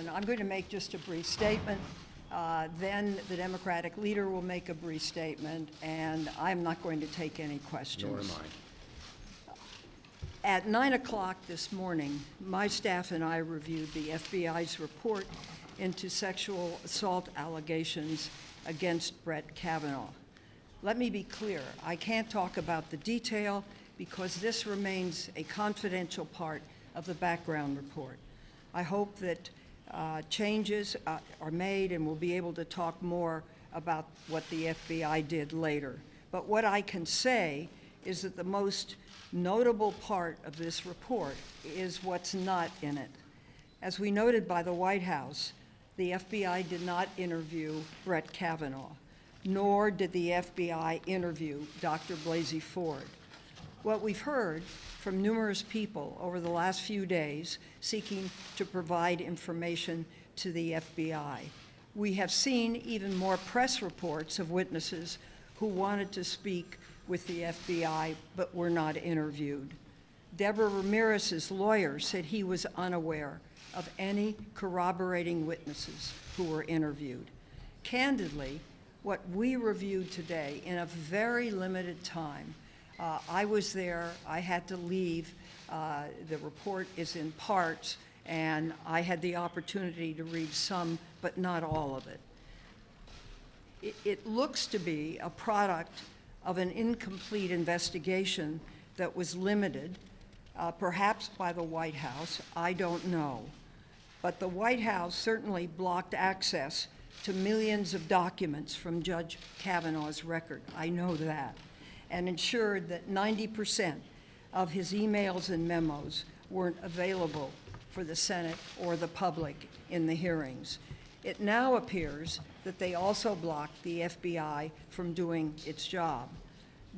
question. I'm going to make just a brief statement. Then the Democratic leader will make a brief statement, and I'm not going to take any questions. Nor am I. At 9 o'clock this morning, my staff and I reviewed the FBI's report into sexual assault allegations against Brett Kavanaugh. Let me be clear, I can't talk about the detail because this remains a confidential part of the background report. I hope that changes are made and we'll be able to talk more about what the FBI did later. But what I can say is that the most notable part of this report is what's not in it. As we noted by the White House, the FBI did not interview Brett Kavanaugh, nor did the FBI interview Dr. Blasey Ford. What we've heard from numerous people over the last few days seeking to provide information to the FBI. We have seen even more press reports of witnesses who wanted to speak with the FBI but were not interviewed. Deborah Ramirez's lawyer said he was unaware of any corroborating witnesses who were interviewed. Candidly, what we reviewed today in a very limited time, I was there, I had to leave, the report is in parts, and I had the opportunity to read some, but not all of it. It looks to be a product of an incomplete investigation that was limited, perhaps by the White House, I don't know. But the White House certainly blocked access to millions of documents from Judge Kavanaugh's record, I know that, and ensured that 90% of his emails and memos weren't available for the Senate or the public in the hearings. It now appears that they also blocked the FBI from doing its job.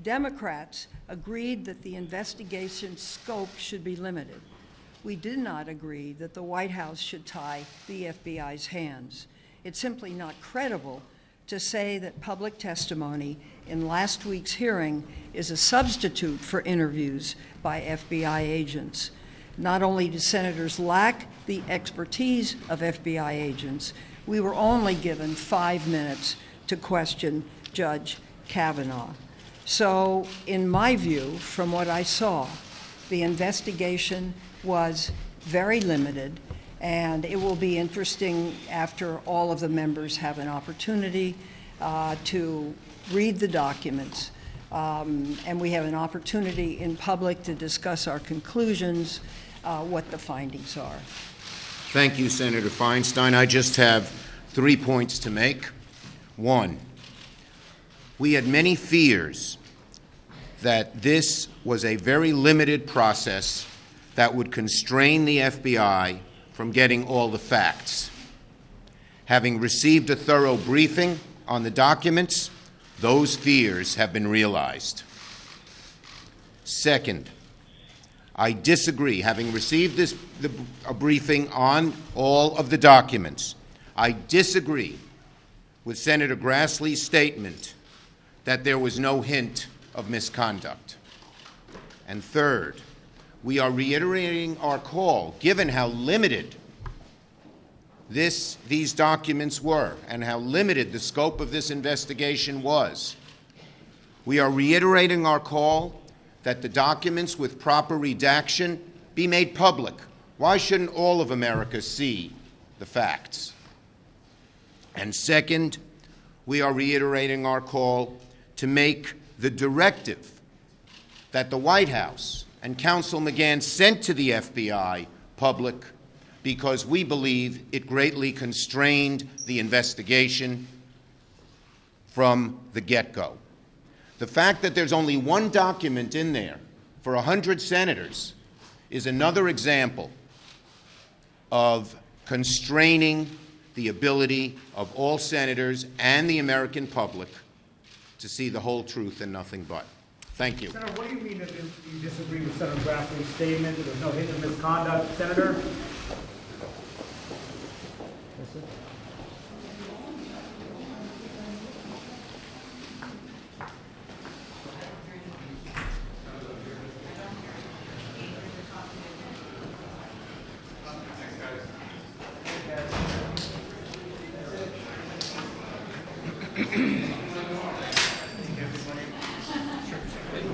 Democrats agreed that the investigation scope should be limited. We did not agree that the White House should tie the FBI's hands. It's simply not credible to say that public testimony in last week's hearing is a substitute for interviews by FBI agents. Not only do senators lack the expertise of FBI agents, we were only given 5 minutes to question Judge Kavanaugh. So, in my view, from what I saw, the investigation was very limited, and it will be interesting after all of the members have an opportunity to read the documents, and we have an opportunity in public to discuss our conclusions, what the findings are. Thank you, Senator Feinstein. I just have 3 points to make. One, we had many fears that this was a very limited process that would constrain the FBI from getting all the facts. Having received a thorough briefing on the documents, those fears have been realized. Second, I disagree. Having received a briefing on all of the documents, I disagree with Senator Grassley's statement that there was no hint of misconduct. And third, we are reiterating our call, given how limited these documents were and how limited the scope of this investigation was. We are reiterating our call that the documents with proper redaction be made public. Why shouldn't all of America see the facts? And second, we are reiterating our call to make the directive that the White House and Counsel McGahn sent to the FBI public, because we believe it greatly constrained the investigation from the get-go. The fact that there's only one document in there for 100 senators is another example of constraining the ability of all senators and the American public to see the whole truth and nothing but. Thank you. Senator, what do you mean that you disagree with Senator Grassley's statement that there's no hint of misconduct? Senator? Yes, sir. Kavanaugh.